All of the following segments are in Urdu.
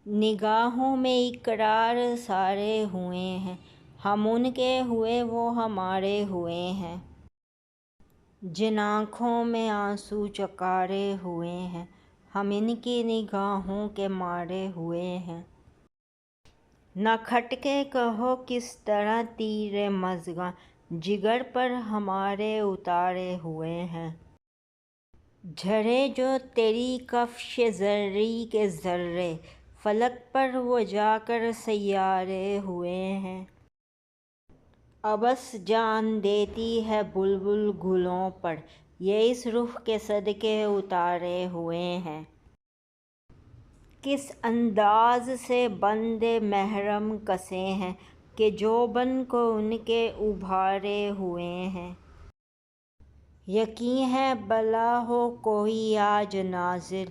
نگاہوں میں اقرار سارے ہوئے ہیں، ہم ان کے ہوئے وہ ہمارے ہوئے ہیں۔ جن آنکھوں میں آنسو چکارے ہوئے ہیں، ہم ان کی نگاہوں کے مارے ہوئے ہیں۔ نہ کھٹ کے کہو کس طرح تیر مژگاں جگر پر ہمارے اتارے ہوئے ہیں۔ جھرے جو تیری کفش زریں کے ذرے، فلک پر وہ جا کر سیارے ہوئے ہیں۔ عبث جان دیتی ہے بلبل گلوں پر، یہ اس رخ کے صدقے اتارے ہوئے ہیں۔ کس انداز سے بند محرم کسے ہیں کہ جوبن کو ان کے ابھارے ہوئے ہیں۔ یقین ہے بلا ہو کوئی آج نازل،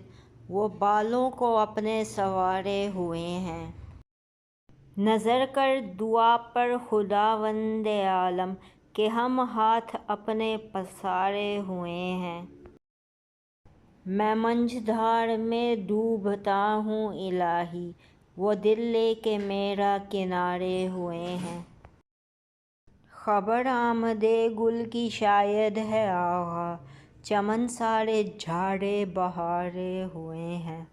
وہ بالوں کو اپنے سنوارے ہوئے ہیں۔ نظر کر دعا پر خداوند عالم کہ ہم ہاتھ اپنے پسارے ہوئے ہیں۔ میں منجھدار میں ڈوبتا ہوں الہی، وہ دل لے کے میرا کنارے ہوئے ہیں۔ خبر آمد گل کی شاید ہے آغاز، چمن سارے جھاڑے بہارے ہوئے ہیں۔